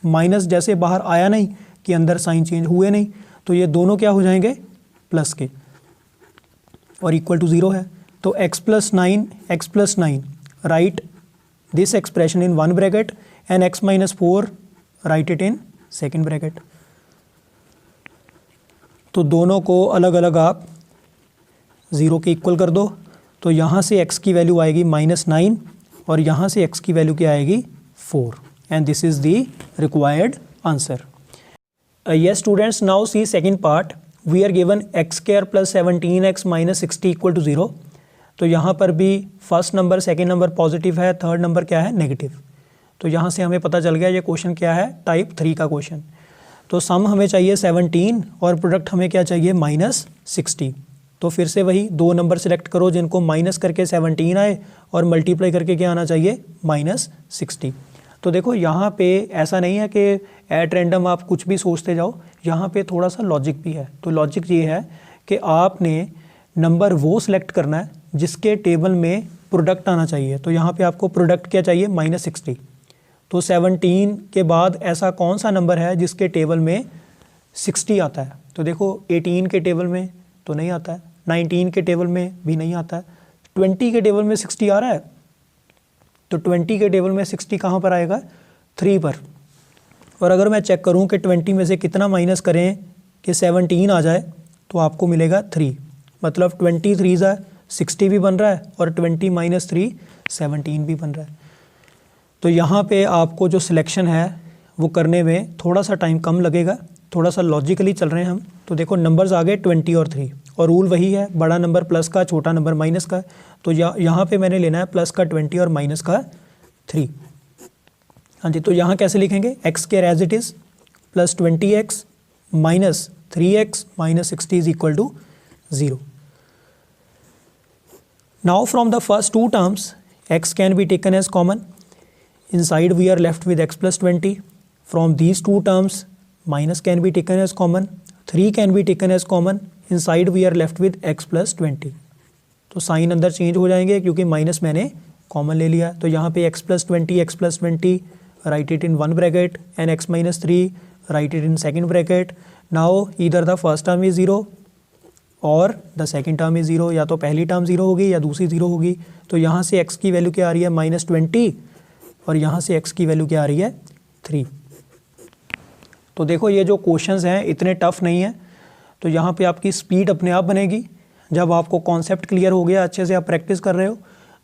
Minus जैसे बाहर आया नहीं कि अंदर साइन चेंज हुए नहीं, तो ये दोनों क्या हो जाएंगे प्लस के, और इक्वल टू 0 है। तो x + 9 right this expression in 1 bracket and x - 4 right it in 2nd bracket. तो दोनों को अलग अलग आप 0 के इक्वल कर दो, तो यहाँ से x की वैल्यू आएगी -9 और यहाँ से x की वैल्यू क्या आएगी 4, and this is the required answer. Yes students, now see second part, we are given x square plus 17x minus 60 equal to 0। तो यहाँ पर भी first number second number positive है, थर्ड नंबर क्या है नेगेटिव। तो यहाँ से हमें पता चल गया ये क्वेश्चन क्या है टाइप 3 का क्वेश्चन। तो सम हमें चाहिए 17 और प्रोडक्ट हमें क्या चाहिए -60। तो फिर से वही दो नंबर सेलेक्ट करो जिनको माइनस करके 17 आए और मल्टीप्लाई करके क्या आना चाहिए -60। तो देखो यहाँ पे ऐसा नहीं है कि एट रैंडम आप कुछ भी सोचते जाओ, यहाँ पे थोड़ा सा लॉजिक भी है। तो लॉजिक ये है कि आपने नंबर वो सिलेक्ट करना है जिसके टेबल में प्रोडक्ट आना चाहिए। तो यहाँ पे आपको प्रोडक्ट क्या चाहिए -60। तो 17 के बाद ऐसा कौन सा नंबर है जिसके टेबल में 60 आता है। तो देखो 18 के टेबल में तो नहीं आता है, 19 के टेबल में भी नहीं आता है, 20 के टेबल में 60 आ रहा है। तो 20 के टेबल में 60 कहाँ पर आएगा 3 पर। और अगर मैं चेक करूँ कि 20 में से कितना माइनस करें कि 17 आ जाए तो आपको मिलेगा 3, मतलब 23 60 भी बन रहा है और 20 - 3 17 भी बन रहा है। तो यहाँ पे आपको जो सिलेक्शन है वो करने में थोड़ा सा टाइम कम लगेगा, थोड़ा सा लॉजिकली चल रहे हैं हम। तो देखो नंबर्स आ गए 20 और 3, और रूल वही है बड़ा नंबर प्लस का छोटा नंबर माइनस का। तो यहाँ पे मैंने लेना है प्लस का 20 और माइनस का 3। हाँ जी, तो यहाँ कैसे लिखेंगे x square as it is plus 20x minus 3x minus 60 is equal to 0। Now from the first two terms x can be taken as common, inside we are left with x plus 20। from these two terms minus can be taken as common, 3 can be taken as common, inside we are left with x plus 20। तो sign अंदर change हो जाएंगे क्योंकि minus मैंने common ले लिया। तो यहाँ पे x plus 20 right it in one bracket and x minus 3 write it in second bracket. Now either the first term is 0 और द सेकेंड टर्म इज 0, या तो पहली टर्म 0 होगी या दूसरी 0 होगी। तो यहाँ से x की वैल्यू क्या आ रही है -20 और यहाँ से x की वैल्यू क्या आ रही है 3। तो देखो ये जो क्वेश्चंस हैं इतने टफ नहीं है, तो यहाँ पे आपकी स्पीड अपने आप बनेगी। जब आपको कॉन्सेप्ट क्लियर हो गया, अच्छे से आप प्रैक्टिस कर रहे हो,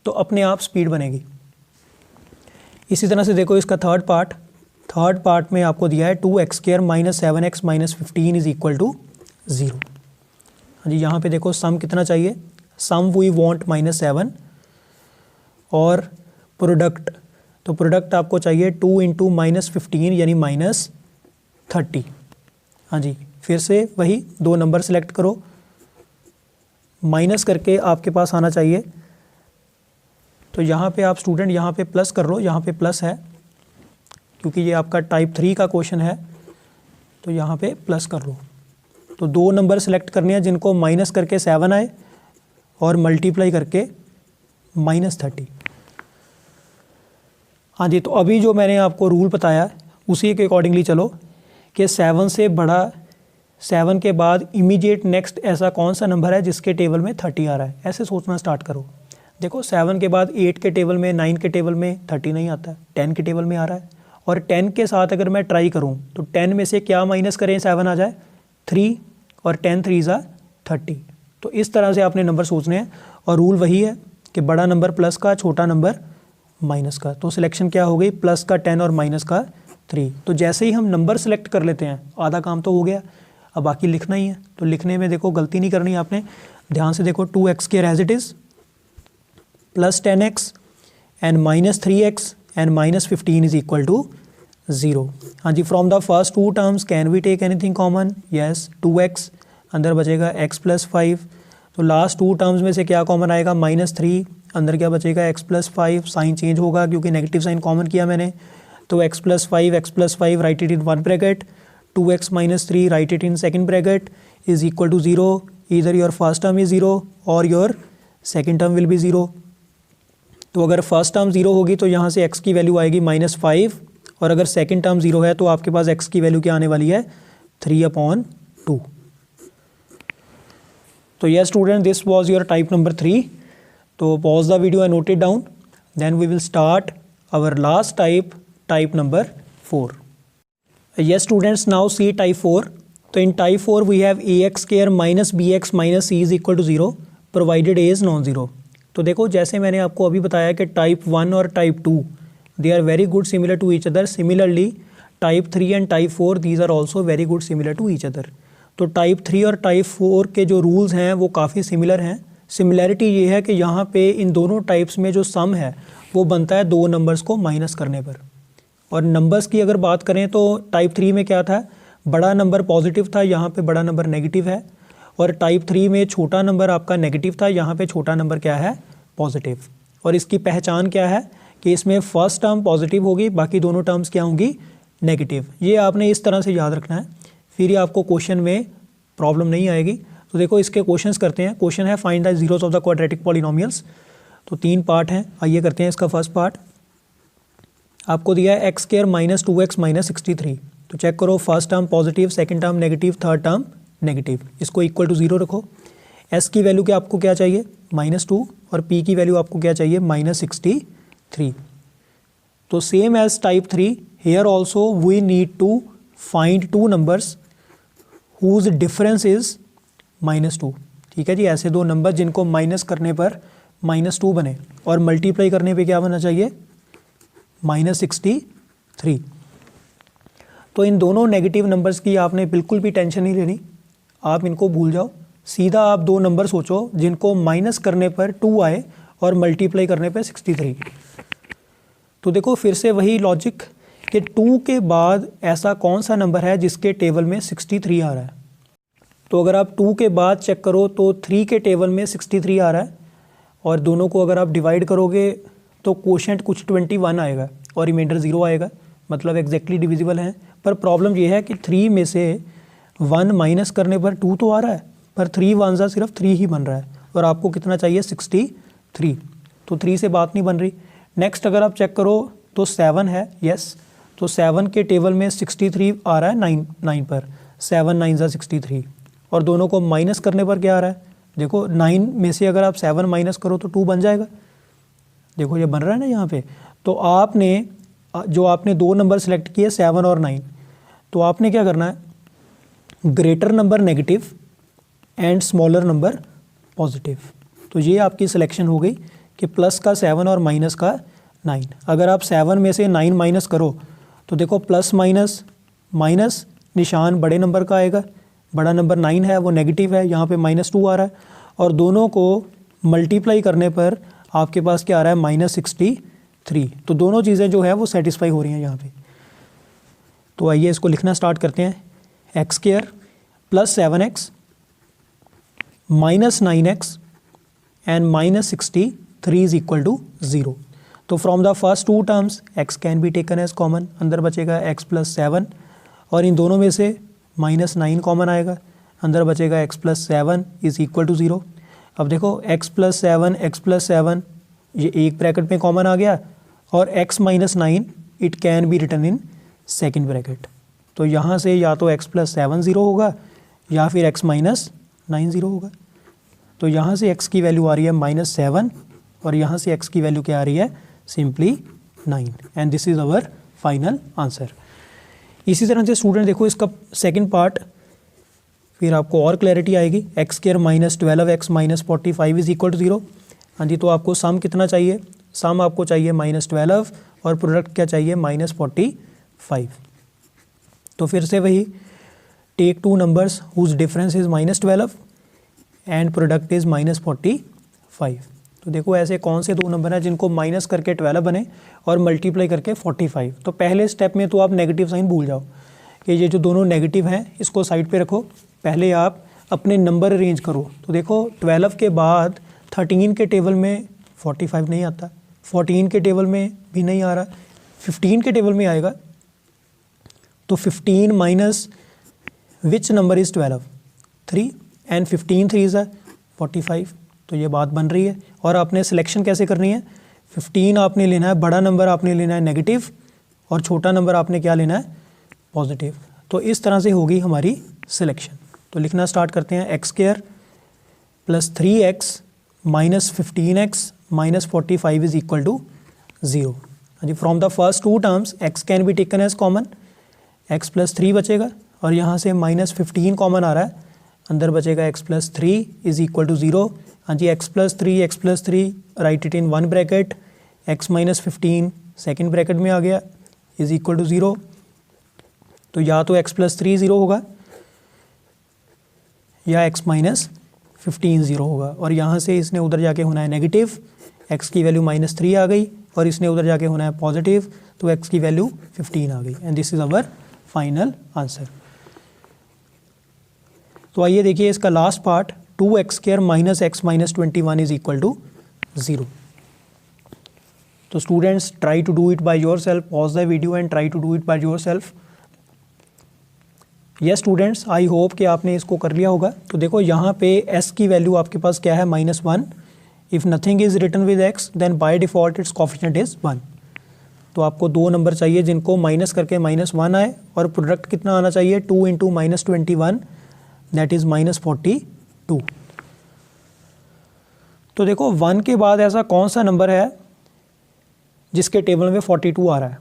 तो अपने आप स्पीड बनेगी। इसी तरह से देखो इसका थर्ड पार्ट में आपको दिया है 2x² - 7x - 15 is equal to 0। हाँ जी, यहाँ पे देखो सम कितना चाहिए, सम वी वांट -7 और प्रोडक्ट, तो प्रोडक्ट आपको चाहिए 2 इंटू -15 यानी -30। हाँ जी, फिर से वही दो नंबर सेलेक्ट करो, माइनस करके आपके पास आना चाहिए। तो यहाँ पे आप स्टूडेंट यहाँ पे प्लस कर लो, यहाँ पे प्लस है क्योंकि ये आपका टाइप 3 का क्वेश्चन है, तो यहाँ पे प्लस कर लो। तो दो नंबर सेलेक्ट करने हैं जिनको माइनस करके 7 आए और मल्टीप्लाई करके -30। हाँ जी, तो अभी जो मैंने आपको रूल बताया उसी के अकॉर्डिंगली चलो कि 7 से बड़ा, 7 के बाद इमीडिएट नेक्स्ट ऐसा कौन सा नंबर है जिसके टेबल में 30 आ रहा है, ऐसे सोचना स्टार्ट करो। देखो 7 के बाद 8 के टेबल में, 9 के टेबल में 30 नहीं आता है, 10 के टेबल में आ रहा है। और 10 के साथ अगर मैं ट्राई करूं तो 10 में से क्या माइनस करें 7 आ जाए 3, और 10 3 30। तो इस तरह से आपने नंबर सोचने हैं और रूल वही है कि बड़ा नंबर प्लस का, छोटा नंबर माइनस का। तो सिलेक्शन क्या हो गई, प्लस का 10 और माइनस का 3। तो जैसे ही हम नंबर सेलेक्ट कर लेते हैं आधा काम तो हो गया, अब बाकी लिखना ही है। तो लिखने में देखो गलती नहीं करनी आपने, ध्यान से देखो 2x² as it is plus 10x and -3x and -15 is equal to 0। हाँ जी, from the first two terms can we take anything common, yes 2x, अंदर बचेगा x प्लस 5। तो लास्ट टू टर्म्स में से क्या कॉमन आएगा -3, अंदर क्या बचेगा x प्लस 5, साइन चेंज होगा क्योंकि नेगेटिव साइन कॉमन किया मैंने। तो x plus 5 write it in one bracket, 2x - 3 write it in second bracket is equal to 0। Either your first term is 0 और your second term will be 0। तो अगर first term 0 होगी तो यहाँ से x की वैल्यू आएगी -5, और अगर सेकेंड टर्म 0 है तो आपके पास x की वैल्यू क्या आने वाली है 3/2। तो yes student, this was your type number 3। तो pause the video and note it down, then we will start our last type number 4। Yes students, now see type 4। तो in type 4 we have ax² - bx - c is equal to 0 provided a is non zero. तो देखो जैसे मैंने आपको अभी बताया कि type 1 और type 2 they are very good similar to each other, similarly type 3 and type 4 these are also very good similar to each other. तो टाइप 3 और टाइप 4 के जो रूल्स हैं वो काफ़ी सिमिलर हैं। सिमिलैरिटी ये है कि यहाँ पे इन दोनों टाइप्स में जो सम है वो बनता है दो नंबर्स को माइनस करने पर। और नंबर्स की अगर बात करें तो टाइप 3 में क्या था, बड़ा नंबर पॉजिटिव था, यहाँ पे बड़ा नंबर नेगेटिव है। और टाइप 3 में छोटा नंबर आपका नेगेटिव था, यहाँ पे छोटा नंबर क्या है पॉजिटिव। और इसकी पहचान क्या है कि इसमें फर्स्ट टर्म पॉजिटिव होगी, बाकी दोनों टर्म्स क्या होंगी नेगेटिव। ये आपने इस तरह से याद रखना है, फिर ये आपको क्वेश्चन में प्रॉब्लम नहीं आएगी। तो देखो इसके क्वेश्चंस करते हैं। क्वेश्चन है find the zeros of the quadratic polynomials. तो 3 पार्ट हैं, आइए करते हैं इसका फर्स्ट पार्ट। आपको दिया है x² - 2x - 63। तो चेक करो, first term positive, second term negative, third term negative. इसको इक्वल टू 0 रखो। s की वैल्यू क्या आपको क्या चाहिए -2 और p की वैल्यू आपको क्या चाहिए -63। तो same as type 3 here also we need to find two numbers whose difference is -2। ठीक है जी, ऐसे दो नंबर जिनको माइनस करने पर -2 बने और मल्टीप्लाई करने पे क्या बनना चाहिए -63। तो इन दोनों नेगेटिव नंबर्स की आपने बिल्कुल भी टेंशन नहीं लेनी, आप इनको भूल जाओ। सीधा आप दो नंबर सोचो जिनको माइनस करने पर 2 आए और मल्टीप्लाई करने पर 63। तो देखो फिर से वही लॉजिक कि 2 के बाद ऐसा कौन सा नंबर है जिसके टेबल में 63 आ रहा है। तो अगर आप 2 के बाद चेक करो तो 3 के टेबल में 63 आ रहा है, और दोनों को अगर आप डिवाइड करोगे तो कोशेंट कुछ 21 आएगा और रिमाइंडर 0 आएगा, मतलब एग्जैक्टली डिविजिबल हैं। पर प्रॉब्लम ये है कि 3 में से 1 माइनस करने पर 2 तो आ रहा है, पर 3 वन ज़ा सिर्फ 3 ही बन रहा है और आपको कितना चाहिए 63, तो 3 से बात नहीं बन रही। नेक्स्ट अगर आप चेक करो तो 7 है, यस, तो 7 के टेबल में 63 आ रहा है 9 पर, 7 9 ज़ा 63 और दोनों को माइनस करने पर क्या आ रहा है, देखो 9 में से अगर आप 7 माइनस करो तो 2 बन जाएगा, देखो ये बन रहा है ना यहाँ पे। तो आपने जो आपने 2 नंबर सेलेक्ट किए 7 और 9, तो आपने क्या करना है, greater number negative and smaller number positive. तो ये आपकी सिलेक्शन हो गई कि प्लस का 7 और माइनस का 9। अगर आप 7 में से 9 माइनस करो तो देखो प्लस माइनस माइनस निशान बड़े नंबर का आएगा, बड़ा नंबर 9 है वो नेगेटिव है, यहाँ पे -2 आ रहा है और दोनों को मल्टीप्लाई करने पर आपके पास क्या आ रहा है -63। तो दोनों चीज़ें जो है वो सेटिस्फाई हो रही हैं यहाँ पे। तो आइए इसको लिखना स्टार्ट करते हैं। x² + 7x -9x and -63 is equal to 0। तो from the first 2 terms x can be taken as common, अंदर बचेगा x + 7 और इन दोनों में से -9 कॉमन आएगा, अंदर बचेगा x + 7 इज इक्वल टू 0। अब देखो x + 7 ये एक ब्रैकेट में कॉमन आ गया और x - 9 it can be written in second bracket. तो यहाँ से या तो x + 7 0 होगा या फिर x - 9 0 होगा। तो यहाँ से x की वैल्यू आ रही है -7 और यहाँ से x की वैल्यू क्या आ रही है, simply 9 and this is our final answer. इसी तरह से स्टूडेंट देखो इसका सेकंड पार्ट, फिर आपको और क्लैरिटी आएगी। x² - 12x - 45 is equal to 0। हाँ जी, तो आपको सम कितना चाहिए, सम आपको चाहिए -12 और प्रोडक्ट क्या चाहिए -45। तो फिर से वही, take 2 numbers whose difference is -12 and product is -45। तो देखो ऐसे कौन से 2 नंबर हैं जिनको माइनस करके 12 बने और मल्टीप्लाई करके 45। तो पहले स्टेप में तो आप नेगेटिव साइन भूल जाओ कि ये जो दोनों नेगेटिव हैं इसको साइड पे रखो, पहले आप अपने नंबर अरेंज करो। तो देखो 12 के बाद 13 के टेबल में 45 नहीं आता, 14 के टेबल में भी नहीं आ रहा, 15 के टेबल में आएगा। तो 15 minus which number is 12, 3 and 15 3 है 45। तो ये बात बन रही है। और आपने सिलेक्शन कैसे करनी है, 15 आपने लेना है, बड़ा नंबर आपने लेना है नेगेटिव और छोटा नंबर आपने क्या लेना है, पॉजिटिव। तो इस तरह से होगी हमारी सिलेक्शन। तो लिखना स्टार्ट करते हैं। x² + 3x - 15x - 45 is equal to 0। हाँ जी, from the first 2 terms x can be taken as common, x + 3 बचेगा और यहाँ से -15 कॉमन आ रहा है, अंदर बचेगा x + 3 इज इक्वल टू 0। हाँ जी, x + 3 write it in 1 bracket, x - 15 second bracket में आ गया इज इक्वल टू 0। तो या तो x + 3 0 होगा या x - 15 0 होगा और यहाँ से इसने उधर जाके होना है नेगेटिव, x की वैल्यू -3 आ गई और इसने उधर जाके होना है पॉजिटिव, तो x की वैल्यू 15 आ गई and this is our final answer. तो आइए देखिए इसका last part, 2x² - x - 21 is equal to 0। तो students try to do it by yourself, pause the video and try to do it by yourself. Yes students, I hope कि आपने इसको कर लिया होगा। तो देखो यहाँ पे s की वैल्यू आपके पास क्या है, -1। If nothing is written with x then by default its coefficient is 1। तो आपको 2 नंबर चाहिए जिनको माइनस करके -1 आए और प्रोडक्ट कितना आना चाहिए, 2 × -21 दैट इज़ -42। तो देखो 1 के बाद ऐसा कौन सा नंबर है जिसके टेबल में 42 आ रहा है।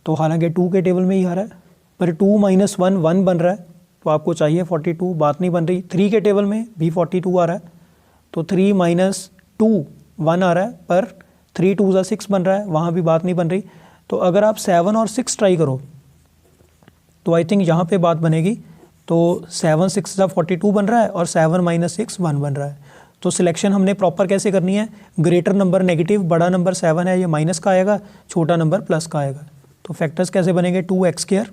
तो हालांकि 2 के टेबल में ही आ रहा है पर 2 - 1 1 बन रहा है, तो आपको चाहिए 42, बात नहीं बन रही। 3 के टेबल में भी 42 आ रहा है, तो 3 - 2 1 आ रहा है पर 3 2 ज़ा 6 बन रहा है, वहाँ भी बात नहीं बन रही। तो अगर आप 7 और 6 ट्राई करो तो आई थिंक यहाँ पे बात बनेगी। तो 7 6 ज़ा 42 बन रहा है और 7 - 6 1 बन रहा है। तो सिलेक्शन हमने प्रॉपर कैसे करनी है, ग्रेटर नंबर नेगेटिव, बड़ा नंबर 7 है ये माइनस का आएगा, छोटा नंबर प्लस का आएगा। तो फैक्टर्स कैसे बनेंगे, 2x²,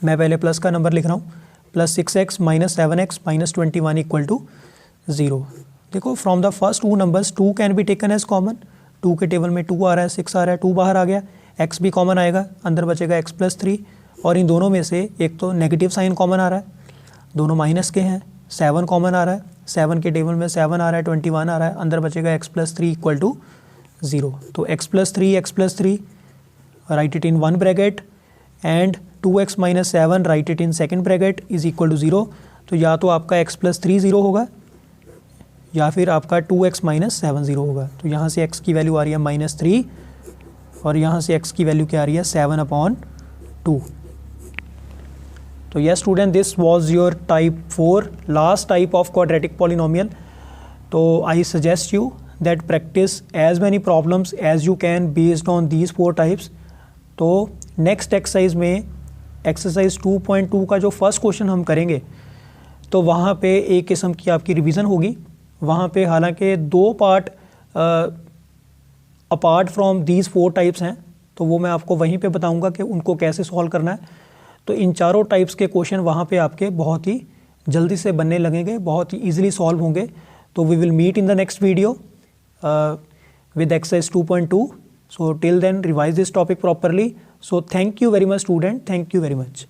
मैं पहले प्लस का नंबर लिख रहा हूँ, +6x - 7x - 21 इक्वल टू 0। देखो from the first 2 numbers 2 can be taken as common, 2 के टेबल में 2 आ रहा है, 6 आ रहा है, 2 बाहर आ गया, x भी कॉमन आएगा, अंदर बचेगा x + 3 और इन दोनों में से एक तो नेगेटिव साइन कॉमन आ रहा है, दोनों माइनस के हैं, 7 कॉमन आ रहा है, 7 के टेबल में 7 आ रहा है, 21 आ रहा है, अंदर बचेगा x+3 इक्वल टू 0। तो x+3 write it in one bracket and 2x - 7 write it in second bracket is equal to 0। तो या तो आपका x+3 0 होगा या फिर आपका 2x - 7 0 होगा। तो यहाँ से x की वैल्यू आ रही है -3 और यहाँ से x की वैल्यू क्या आ रही है 7/2। तो yes student, this was your type 4 last type of quadratic polynomial. तो I suggest you that practice as many problems as you can based on these 4 types. तो नेक्स्ट एक्सरसाइज में एक्सरसाइज 2.2 का जो फर्स्ट क्वेश्चन हम करेंगे तो वहाँ पे एक किस्म की आपकी रिवीजन होगी। वहाँ पे हालांकि 2 part apart from these 4 types हैं, तो वो मैं आपको वहीं पे बताऊंगा कि उनको कैसे सॉल्व करना है। तो इन चारों टाइप्स के क्वेश्चन वहाँ पे आपके बहुत ही जल्दी से बनने लगेंगे, बहुत ही ईजिली सॉल्व होंगे। तो we will meet in the next video with exercise 2.2. So till then revise this topic properly. So thank you very much student, thank you very much.